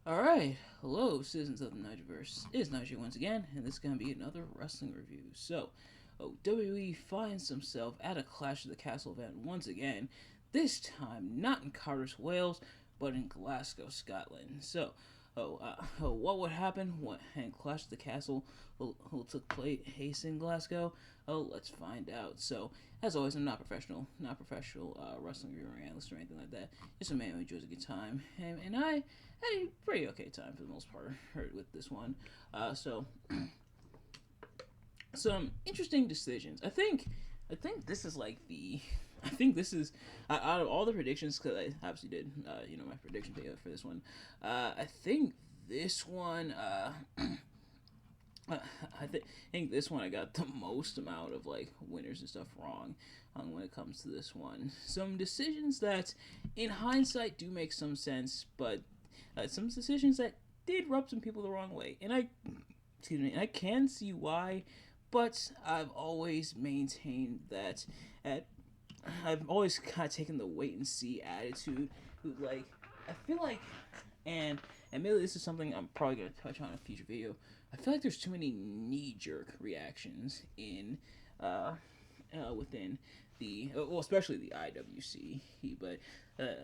Alright, hello citizens of the Nigelverse. It's Nigel once again, and this is going to be another wrestling review. So, WWE finds himself at a Clash of the Castle event once again, this time not in Cardiff, Wales, but in Glasgow, Scotland. So, what would happen when Clash of the Castle who took place in Glasgow? Let's find out. So, as always, I'm not professional wrestling reviewer or analyst or anything like that. Just a man who enjoys a good time, and I had a pretty okay time for the most part with this one. So, some interesting decisions. I think this is like the. I think this is out of all the predictions, because I obviously did, my prediction video for this one. I think this one. I think this one I got the most amount of like winners and stuff wrong when it comes to this one. Some decisions that, in hindsight, do make some sense, but some decisions that did rub some people the wrong way, and I can see why, but I've always maintained that at I've always kind of taken the wait and see attitude. Like, I feel like, and maybe this is something I'm probably gonna touch on in a future video. I feel like there's too many knee jerk reactions in within especially the IWC, but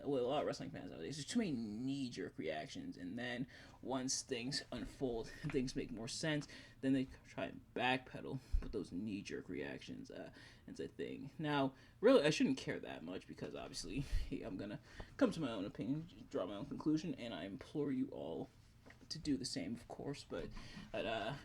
with a lot of wrestling fans nowadays, there's too many knee jerk reactions, and then once things unfold and things make more sense, then they try and backpedal with those knee jerk reactions. It's a thing. Now, really, I shouldn't care that much because obviously I'm gonna come to my own opinion, draw my own conclusion, and I implore you all to do the same, of course. But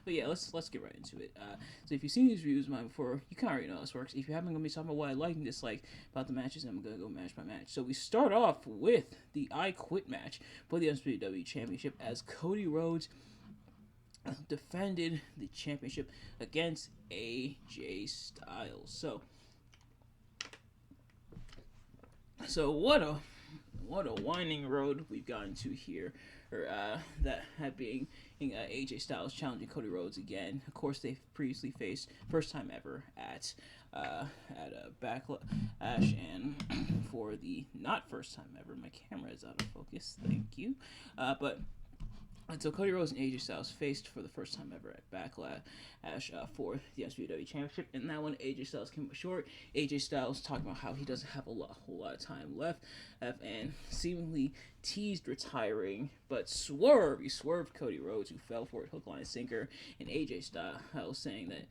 yeah, let's get right into it. So if you've seen these reviews of mine before, you kind of already know how this works. If you haven't, gonna be talking about what I like and dislike about the matches, I'm gonna go match by match. So we start off with the I Quit match for the WWE Championship as Cody Rhodes defended the championship against AJ Styles. So what a winding road we've gotten to here, or that being AJ Styles challenging Cody Rhodes again. Of course, they've previously faced first time ever at a Backlash, and for the not first time ever, my camera is out of focus. Thank you, but. And so Cody Rhodes and AJ Styles faced for the first time ever at Backlash for the WWE Championship. And that one, AJ Styles came up short. AJ Styles talking about how he doesn't have a whole lot of time left, and seemingly teased retiring, but he swerved Cody Rhodes, who fell for it, hook, line, and sinker. And AJ Styles saying that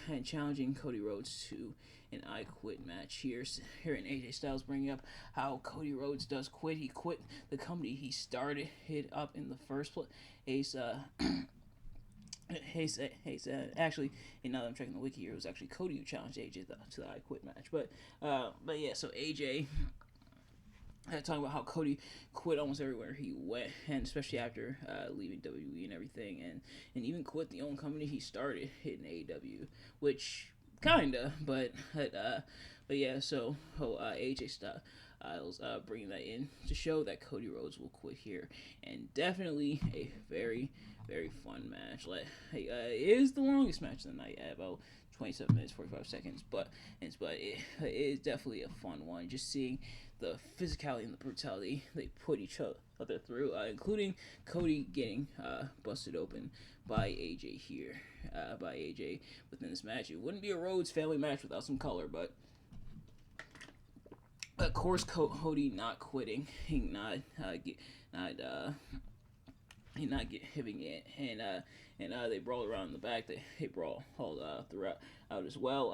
and challenging Cody Rhodes to an I Quit match. Here in AJ Styles bringing up how Cody Rhodes does quit. He quit the company he started it up in the first place. Actually, now that I'm checking the wiki here, it was actually Cody who challenged AJ to the I Quit match. But yeah, so AJ talking about how Cody quit almost everywhere he went, and especially after leaving WWE and everything, and even quit the own company he started in AEW, which kinda, but yeah. So AJ Styles bringing that in to show that Cody Rhodes will quit here, and definitely a very fun match. Like, it is the longest match of the night at about 27 minutes 45 seconds, but it is definitely a fun one. Just seeing the physicality and the brutality they put each other through, including Cody getting busted open by AJ here, by AJ within this match. It wouldn't be a Rhodes family match without some color, but of course Cody not quitting, not hitting it, and they brawl around in the back. They brawl all throughout out as well.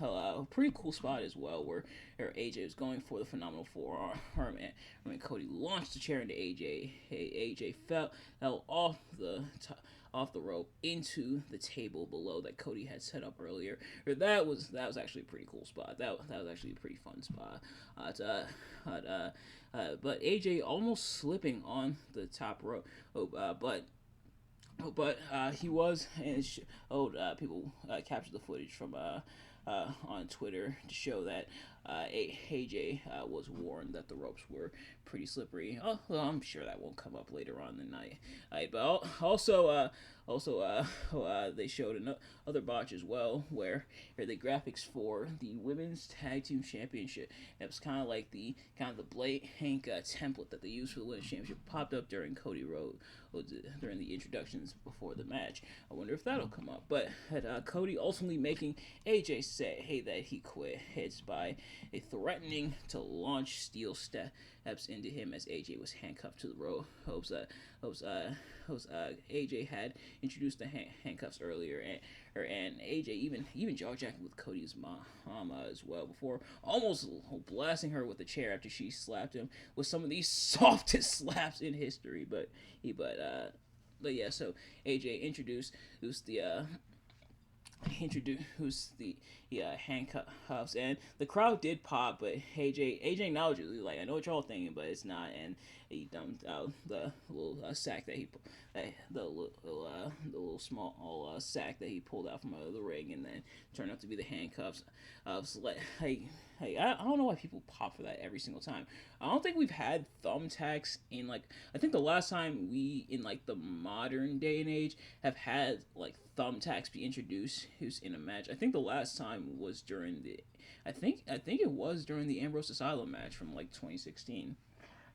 A pretty cool spot as well where AJ was going for the phenomenal forearm, and when Cody launched the chair into AJ, AJ fell off the rope into the table below that Cody had set up earlier. That was actually a pretty cool spot. That was actually a pretty fun spot. But AJ almost slipping on the top rope, but he was, and people captured the footage from on Twitter to show that AJ was warned that the ropes were pretty slippery. Oh, well, I'm sure that won't come up later on in the night. But they showed another botch as well, where the graphics for the women's tag team championship. It was kind of like the Blade Hank template that they used for the women's championship popped up during Cody Rhodes during the introductions before the match. I wonder if that'll come up. But Cody ultimately making AJ say, "Hey, that he quit." It's by threatening to launch steel steps into him as AJ was handcuffed to the ropes. AJ had introduced the handcuffs earlier, and AJ even jaw-jacking with Cody's mom as well before almost blasting her with a chair after she slapped him with some of the softest slaps in history. But yeah, so AJ introduced the handcuffs, and the crowd did pop, but AJ acknowledged it. Like, I know what y'all thinking, but it's not. And he dumped out the little sack that he the little small sack that he pulled out from out of the ring, and then turned out to be the handcuffs. So hey, I don't know why people pop for that every single time. I don't think we've had thumbtacks in, like, I think the last time we, in like the modern day and age, have had like thumbtacks be introduced who's in a match. I think the last time was during I think it was during the Ambrose Asylum match from like 2016.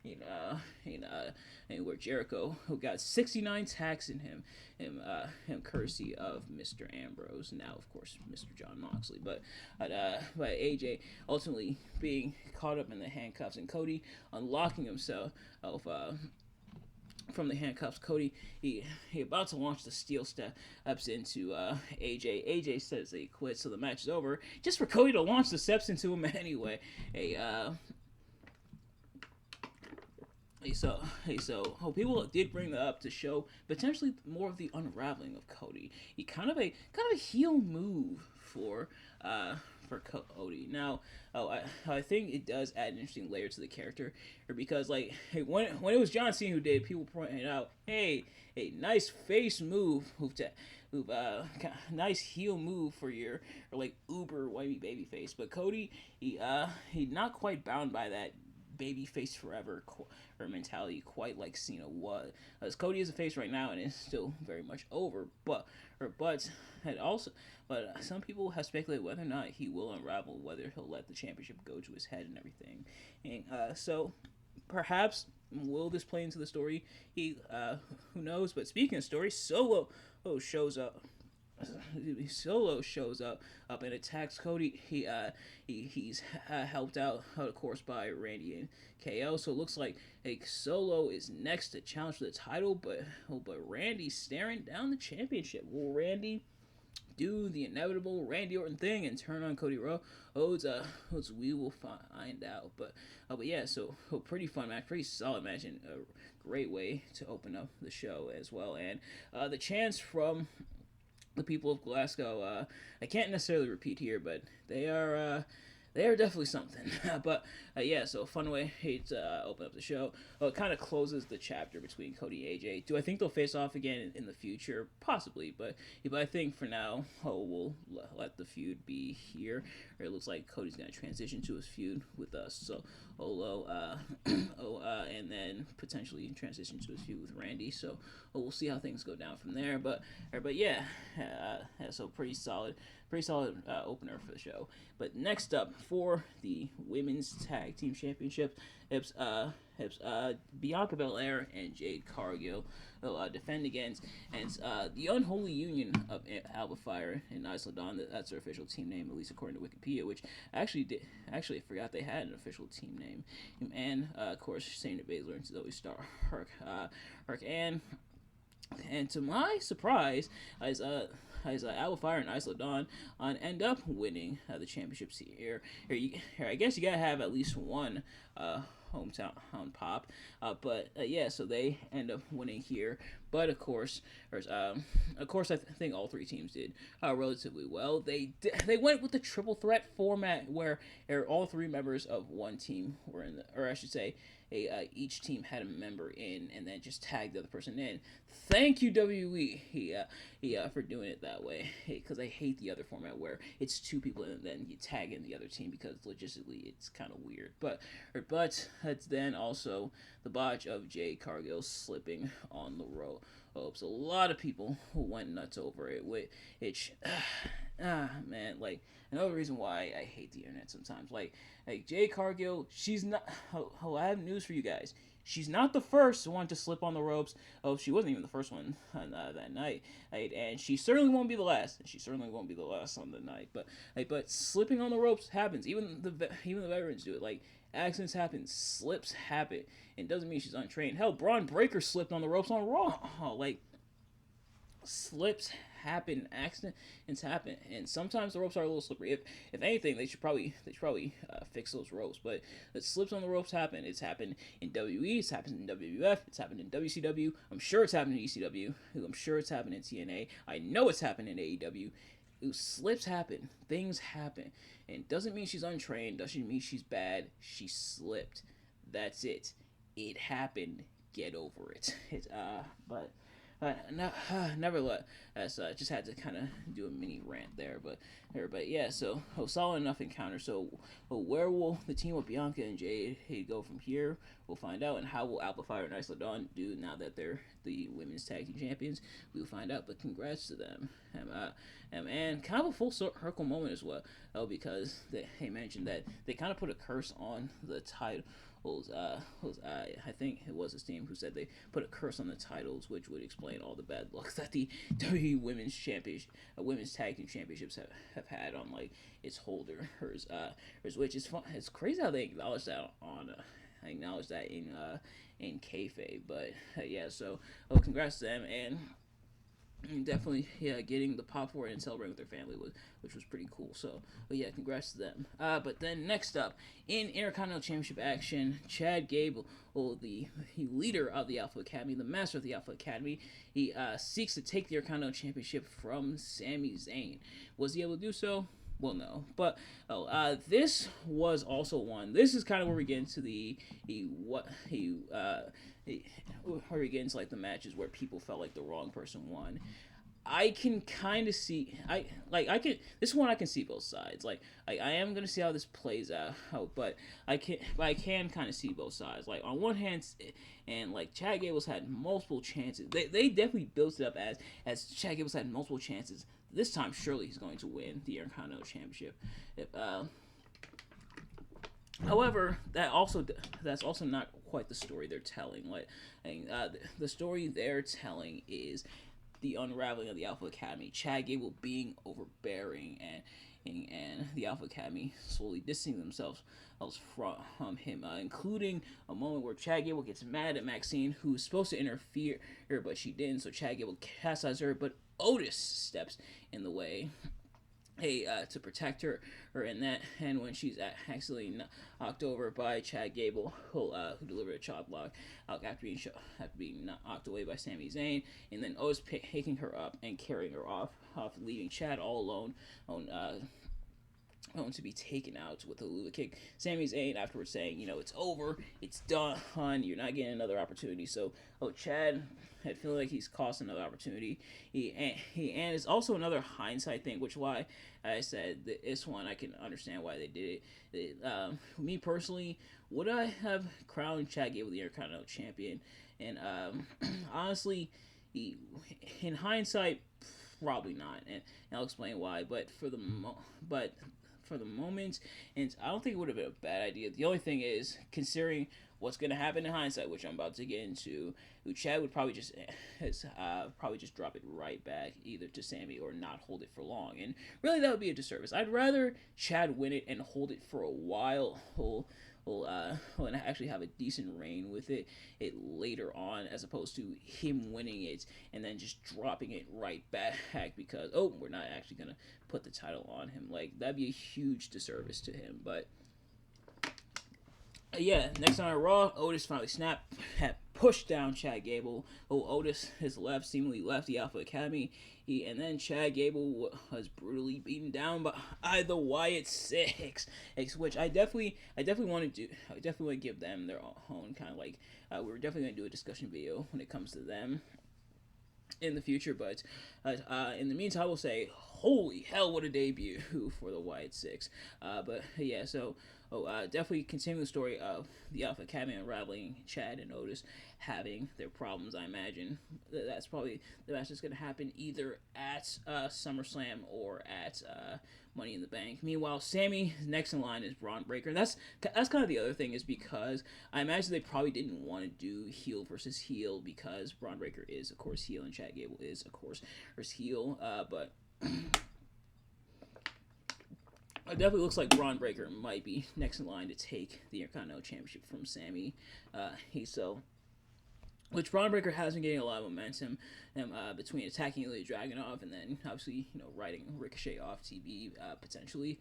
And where Jericho, who got 69 tacks in him courtesy of Mr. Ambrose, now of course Mr. John Moxley, but AJ ultimately being caught up in the handcuffs, and Cody unlocking himself from the handcuffs. Cody, he about to launch the steel steps into AJ. AJ says that he quits, so the match is over. Just for Cody to launch the steps into him anyway. So people did bring that up to show potentially more of the unraveling of Cody. He kind of a heel move for Cody. Now, I think it does add an interesting layer to the character, because like when it was John Cena who did, people pointed out, hey, a nice face move, nice heel move for your like uber whitey baby face. But Cody, he not quite bound by that baby face forever or mentality quite like Cena was, as Cody is a face right now and is still very much over, but some people have speculated whether or not he will unravel, whether he'll let the championship go to his head and everything. And so perhaps will this play into the story? Who knows? But speaking of story, Solo shows up. Solo shows up and attacks Cody. He's helped out, of course, by Randy and KO. So it looks like Solo is next to challenge for the title, but Randy's staring down the championship. Will Randy do the inevitable Randy Orton thing and turn on Cody Rhodes? We will find out. But yeah, so pretty fun match, pretty solid match, and a great way to open up the show as well. And the chants from the people of Glasgow, I can't necessarily repeat here, but they are definitely something. But yeah, so fun way to open up the show. It kind of closes the chapter between Cody and AJ. Do I think they'll face off again in the future? Possibly, but I think for now, we'll let the feud be here. Or it looks like Cody's gonna transition to his feud with Solo, and then potentially transition to his feud with Randy. So we'll see how things go down from there. But yeah, so pretty solid opener for the show. But next up for the women's tag team championship, it's Bianca Belair and Jade Cargill defend against, and the unholy union of Alba Fire and Nigel. That's their official team name, at least according to Wikipedia, which I forgot they had an official team name. And of course, Shayna Baszler and Zoe Stark, and to my surprise, as Alba Fire and Isla Dawn end up winning the championships here. I guess you gotta have at least one hometown pop. But yeah, so they end up winning here. But of course, I think all three teams did relatively well. They went with the triple threat format where all three members of one team were in, or I should say, each team had a member in, and then just tagged the other person in. Thank you WWE, for doing it that way. Because I hate the other format where it's two people and then you tag in the other team because logistically it's kind of weird. But that's then also the botch of Jay Cargill slipping on the ropes. A lot of people went nuts over it. Which, man, like another reason why I hate the internet sometimes. Like Jay Cargill, she's not. I have news for you guys. She's not the first one to slip on the ropes. Oh, she wasn't even the first one on, that night, and she certainly won't be the last. She certainly won't be the last on the night. But slipping on the ropes happens. Even the veterans do it. Like accidents happen, slips happen. It doesn't mean she's untrained. Hell, Braun Breaker slipped on the ropes on Raw. Like slips happen, accidents happen, and sometimes the ropes are a little slippery. If anything, they should probably fix those ropes. But the slips on the ropes happen. It's happened in WWE. It's happened in WWF. It's happened in WCW. I'm sure it's happened in ECW. I'm sure it's happened in TNA. I know it's happened in AEW. Slips happen. Things happen, and it doesn't mean she's untrained. Doesn't mean she's bad. She slipped. That's it. It happened. Get over it. But. Nevertheless, just had to kind of do a mini rant there, but yeah, so solid enough encounter. So where will the team with Bianca and Jade go from here? We'll find out, and how will Alpha Fire and Isla Dawn do now that they're the women's tag team champions? We'll find out. But congrats to them, and kind of a full circle moment as well, because they mentioned that they kind of put a curse on the title. I think it was his team who said they put a curse on the titles, which would explain all the bad luck that the WWE Women's Tag Team Championships have had on like its holders. Which is fun. It's crazy how they acknowledge that in kayfabe. But yeah, so congrats to them, and definitely, getting the pop for it and celebrating with their family which was pretty cool. So, but yeah, congrats to them. But then next up in Intercontinental Championship action, Chad Gable, the leader of the Alpha Academy, the master of the Alpha Academy, he seeks to take the Intercontinental Championship from Sami Zayn. Was he able to do so? Well, no, but this was also one. This is kind of where we get into where we get into like the matches where people felt like the wrong person won. I can kind of see. This one I can see both sides. Like I am gonna see how this plays out, but I can kind of see both sides. Like on one hand, and like Chad Gable's had multiple chances. They definitely built it up as Chad Gable's had multiple chances. This time, surely he's going to win the Intercontinental Championship. However, that's also not quite the story they're telling. The story they're telling is the unraveling of the Alpha Academy. Chad Gable being overbearing and the Alpha Academy slowly distancing themselves from him, including a moment where Chad Gable gets mad at Maxine, who's supposed to interfere, but she didn't, so Chad Gable chastises her, but Otis steps in the way to protect her in that, and when she's accidentally knocked over by Chad Gable, who delivered a chop block after being knocked away by Sami Zayn, and then Otis picking her up and carrying her off, leaving Chad all alone to be taken out with a Lula kick. Sami Zayn afterwards saying, it's over, it's done, you're not getting another opportunity. So, Chad had feeling like he's cost another opportunity. And it's also another hindsight thing, which why I said this one I can understand why they did it. Me personally, would I have crowned Chad Gable the Intercontinental Champion? And honestly, in hindsight, probably not. And I'll explain why. But for the moment, and I don't think it would have been a bad idea. The only thing is, considering what's going to happen in hindsight, which I'm about to get into, Chad would probably just drop it right back either to Sammy or not hold it for long, and really that would be a disservice. I'd rather Chad win it and hold it for a while, and actually have a decent reign with it later on, as opposed to him winning it and then just dropping it right back because we're not actually gonna put the title on him. Like, that'd be a huge disservice to him. But Yeah, next on Raw, Otis finally snapped, had pushed down Chad Gable. Otis has left, seemingly left the Alpha Academy. And then Chad Gable was brutally beaten down by the Wyatt Six, which I definitely want to do. I definitely want to give them their own kind of like. We're definitely going to do a discussion video when it comes to them in the future. But in the meantime, I will say, holy hell, what a debut for the Wyatt Six. But yeah, so definitely continue the story of the Alpha Academy unraveling, Chad and Otis having their problems. I imagine that's probably the match that's going to happen either at SummerSlam or at Money in the Bank. Meanwhile, Sammy next in line is Braun Breaker. And that's kind of the other thing, is because I imagine they probably didn't want to do heel versus heel, because Braun Breaker is of course heel and Chad Gable is of course heel. But it definitely looks like Braun Breaker might be next in line to take the Intercontinental Championship from Sammy. Which Braun Breaker has been getting a lot of momentum between attacking Ilya Dragunov and then obviously riding Ricochet off TV potentially.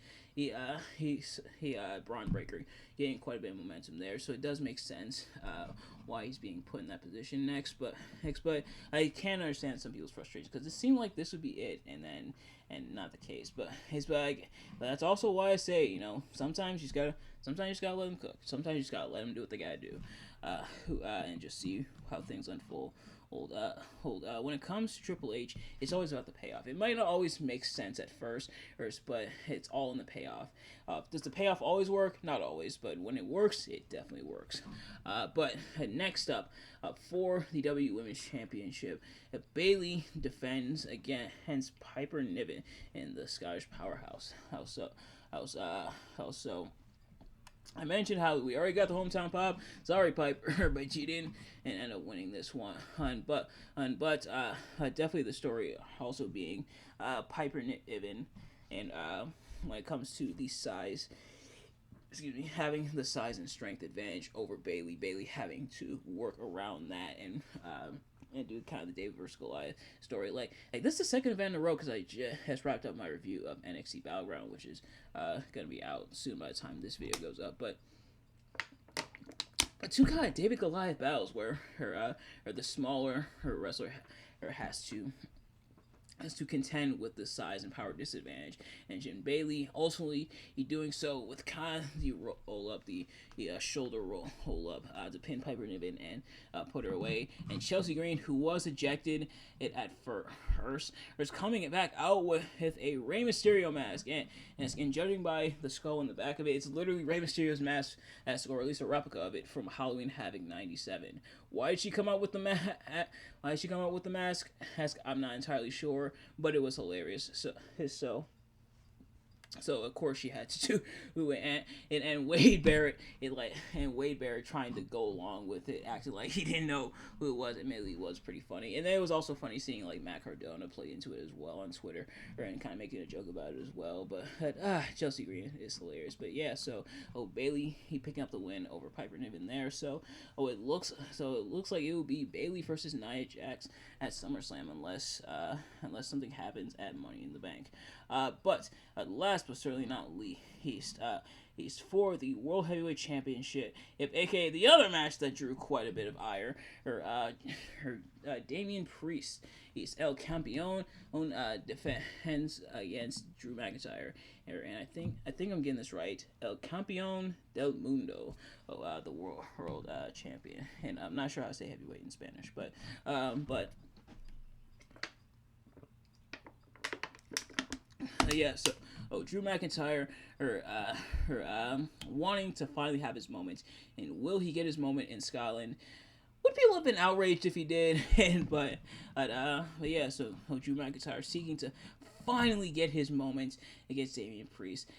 Braun Breaker getting quite a bit of momentum there, so it does make sense why he's being put in that position next. But I can understand some people's frustration, because it seemed like this would be it, and not the case. But that's also why I say, sometimes you just gotta let them cook. Sometimes you just gotta let them do what they gotta do, and just see how things unfold. When it comes to Triple H, it's always about the payoff. It might not always make sense at first, but it's all in the payoff. Does the payoff always work? Not always, but when it works, it definitely works. But next up, for the WWE Women's Championship, Bayley defends against Piper Niven in the Scottish Powerhouse. I mentioned how we already got the hometown pop. Sorry, Piper, but you didn't, and end up winning this one. But definitely the story also being Piper Niven, and when it comes to the size, having the size and strength advantage over Bayley having to work around that and do kind of the David versus Goliath story. Like this is the second event in a row, because I just wrapped up my review of NXT Battleground, which is gonna be out soon by the time this video goes up. But two kind of David Goliath battles where the smaller wrestler has to contend with the size and power disadvantage, and Jim Bayley ultimately doing so with kind of the roll up, the shoulder roll up to pin Piper Niven and put her away. And Chelsea Green, who was ejected at first, is coming back out with a Rey Mysterio mask, and judging by the skull in the back of it, it's literally Rey Mysterio's mask, or at least a replica of it from Halloween Havoc '97. Why did she come out with the mask? I'm not entirely sure, but it was hilarious. So of course she had to do it, and Wade Barrett trying to go along with it, acting like he didn't know who it was. Admittedly, was pretty funny, and then it was also funny seeing like Matt Cardona play into it as well on Twitter, and kind of making a joke about it as well. But Chelsea Green is hilarious. But yeah, so Bayley picking up the win over Piper Niven there. So it looks like it will be Bayley versus Nia Jax at SummerSlam unless something happens at Money in the Bank. But last but certainly not least, for the World Heavyweight Championship, aka the other match that drew quite a bit of ire, Damian Priest, he's El Campeon, defends against Drew McIntyre, and I think I'm getting this right, El Campeon del Mundo, the world champion, and I'm not sure how to say heavyweight in Spanish, but yeah, so Drew McIntyre, wanting to finally have his moment, and will he get his moment in Scotland? Would people have been outraged if he did? But yeah, so Drew McIntyre seeking to finally get his moment against Damian Priest.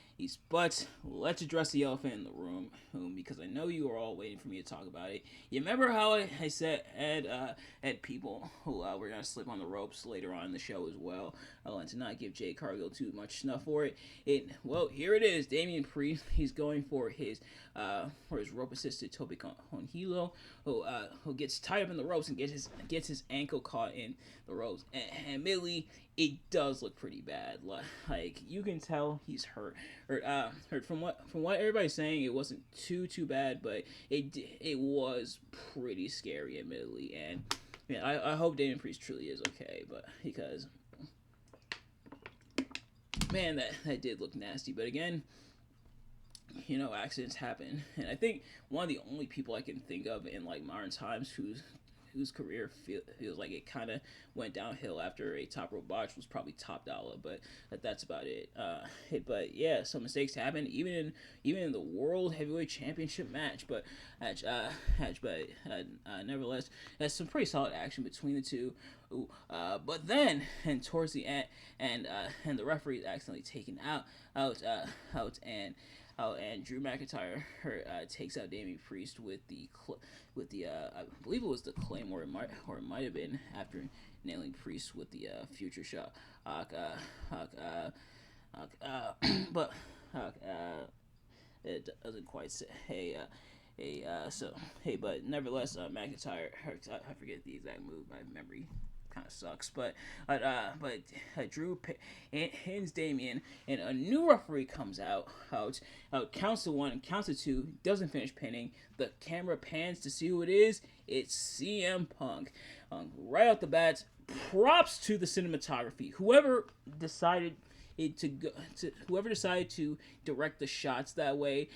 But let's address the elephant in the room, because I know you are all waiting for me to talk about it. You remember how I said at people who were going to slip on the ropes later on in the show as well, and to not give Jade Cargill too much snuff for it. Well, here it is. Damian Priest, he's going for his rope-assisted Tope con Hilo, who gets tied up in the ropes and gets his ankle caught in the ropes. And admittedly, it does look pretty bad. Like you can tell he's hurt. Hurt from what everybody's saying, it wasn't too bad, but it was pretty scary, admittedly. And yeah, I hope Damian Priest truly is okay, but because man, that did look nasty. But again, accidents happen, and I think one of the only people I can think of in like modern times whose career feels like it kind of went downhill after a top rope botch was probably Top Dollar, but that's about it. But yeah, some mistakes happen even in the World Heavyweight Championship match, but nevertheless, that's some pretty solid action between the two. But then, and towards the end, and the referee is accidentally taken out, and Drew McIntyre takes out Damian Priest with the I believe it was the Claymore, or it might have been after nailing Priest with the future shot. But it doesn't quite say. But nevertheless, McIntyre. I forget the exact move. My memory kind of sucks, but Drew pins Damian, and a new referee comes out, counts to one, counts to two, doesn't finish pinning. The camera pans to see who it is. It's CM Punk. Right out the bat, props to the cinematography. Whoever decided to direct the shots that way,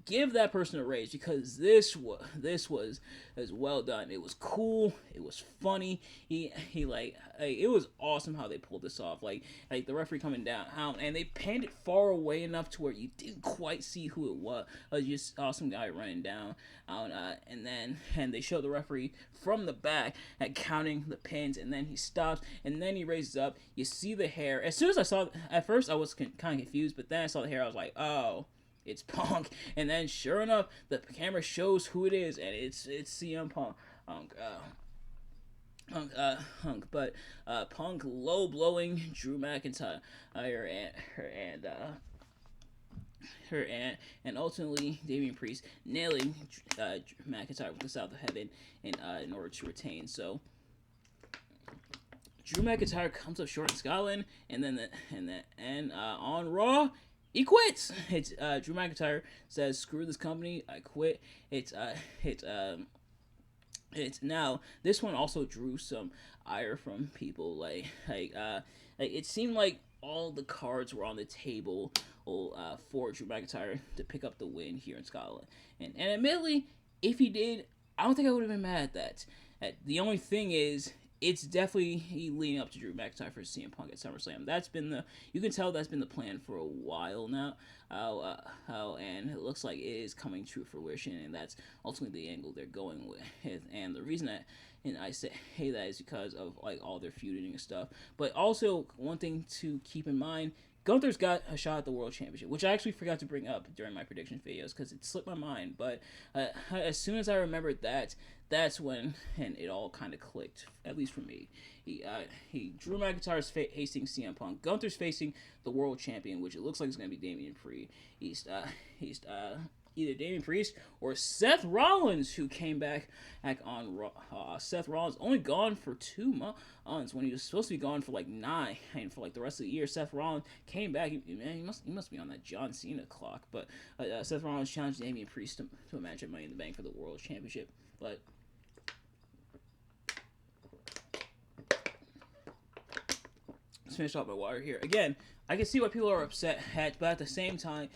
give that person a raise, because this was as well done. It was cool. It was funny. It was awesome how they pulled this off. Like the referee coming down, and they panned it far away enough to where you didn't quite see who it was. It was just awesome guy running down, and they show the referee from the back at counting the pins, and then he stops, and then he raises up. You see the hair. As soon as I saw, at first I was kind of confused, but then I saw the hair. I was like, oh, it's Punk. And then sure enough, the camera shows who it is, and it's CM Punk. Punk low blowing Drew McIntyre, and ultimately Damian Priest nailing McIntyre with the South of Heaven in order to retain. So Drew McIntyre comes up short in Scotland, and then on Raw, he quits. It's Drew McIntyre says, "Screw this company, I quit." It's now, this one also drew some ire from people. Like it seemed like all the cards were on the table for Drew McIntyre to pick up the win here in Scotland. And admittedly, if he did, I don't think I would have been mad at that. The only thing is, it's definitely leading up to Drew McIntyre for CM Punk at SummerSlam. You can tell that's been the plan for a while now. And it looks like it is coming to fruition, and that's ultimately the angle they're going with. And the reason that, and I say that is because of like all their feuding and stuff. But also, one thing to keep in mind, Gunther's got a shot at the World Championship, which I actually forgot to bring up during my prediction videos because it slipped my mind. But as soon as I remembered that, that's when it all kind of clicked, at least for me. Drew McIntyre's facing CM Punk. Gunther's facing the World Champion, which it looks like it's going to be Damian Priest. He's either Damian Priest or Seth Rollins, who came back on Raw. Seth Rollins only gone for 2 months when he was supposed to be gone for like 9, and for like the rest of the year. Seth Rollins came back. He must be on that John Cena clock. But Seth Rollins challenged Damian Priest to a match at Money in the Bank for the World Championship. But let's finish off my water here. Again, I can see why people are upset at, but at the same time,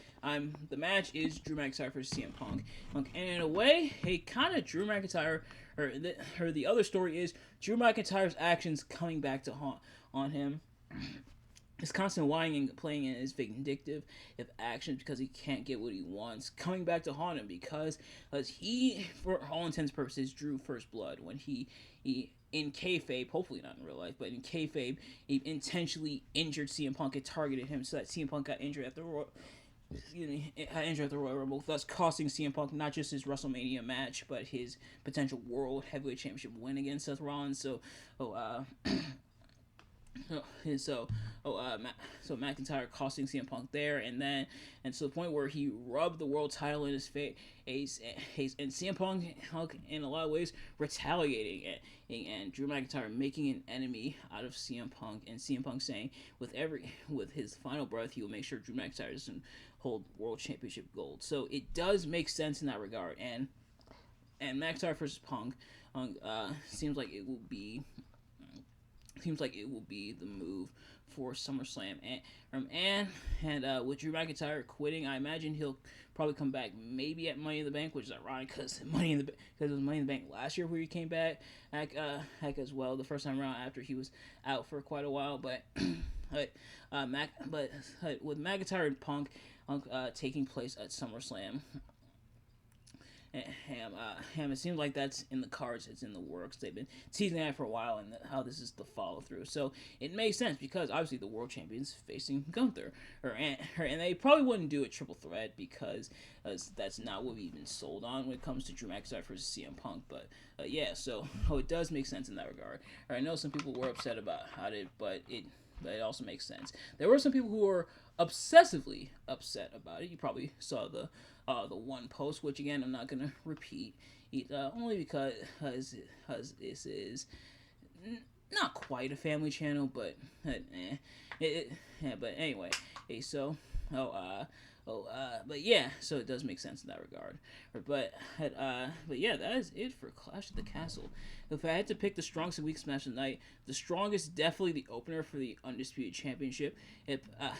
the match is Drew McIntyre versus CM Punk. And in a way, it kind of Drew McIntyre, or the other story is Drew McIntyre's actions coming back to haunt on him. His constant whining and playing is vindictive of actions because he can't get what he wants, coming back to haunt him because he, for all intents and purposes, drew first blood when he in kayfabe, hopefully not in real life, but in kayfabe, he intentionally injured CM Punk and targeted him so that CM Punk got injured at the Royal Rumble, thus costing CM Punk not just his WrestleMania match, but his potential World Heavyweight Championship win against Seth Rollins. And so, so McIntyre costing CM Punk there, and to the point where he rubbed the world title in his face, and CM Punk in a lot of ways retaliating, and Drew McIntyre making an enemy out of CM Punk, and CM Punk saying with his final breath he will make sure Drew McIntyre doesn't hold World Championship gold. So it does make sense in that regard, and McIntyre versus Punk seems like it will be the move for SummerSlam. And with Drew McIntyre quitting, I imagine he'll probably come back maybe at Money in the Bank, which is ironic because it was Money in the Bank last year where he came back as well the first time around after he was out for quite a while. But with McIntyre and Punk taking place at SummerSlam, it seems like that's in the cards. It's in the works. They've been teasing that for a while, and how this is the follow through. So it makes sense because obviously the world champion's facing Gunther, and they probably wouldn't do a triple threat because that's not what we've been sold on when it comes to Drew McIntyre versus CM Punk. But yeah, so it does make sense in that regard. I know some people were upset about how it, but it also makes sense. There were some people who were obsessively upset about it. You probably saw the one post, which again I'm not gonna repeat, only because this is not quite a family channel, but but anyway, but yeah, so it does make sense in that regard. But yeah, that is it for Clash at the Castle. If I had to pick the strongest and weakest match of the night, the strongest definitely the opener for the Undisputed Championship. If I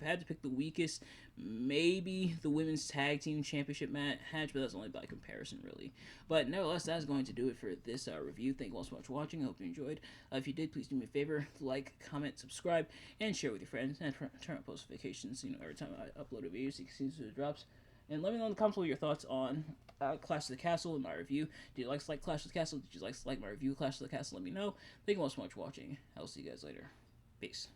had to pick the weakest, maybe the Women's Tag Team Championship match, but that's only by comparison, really. But nevertheless, that's going to do it for this review. Thank you all so much for watching. I hope you enjoyed. If you did, please do me a favor, like, comment, subscribe, and share with your friends, and turn on post notifications, every time I upload a video so you can see as it drops. And let me know in the comments what your thoughts on Clash of the Castle and my review. Did you like Clash of the Castle? Did you like my review of Clash of the Castle? Let me know. Thank you all so much for watching. I'll see you guys later. Peace.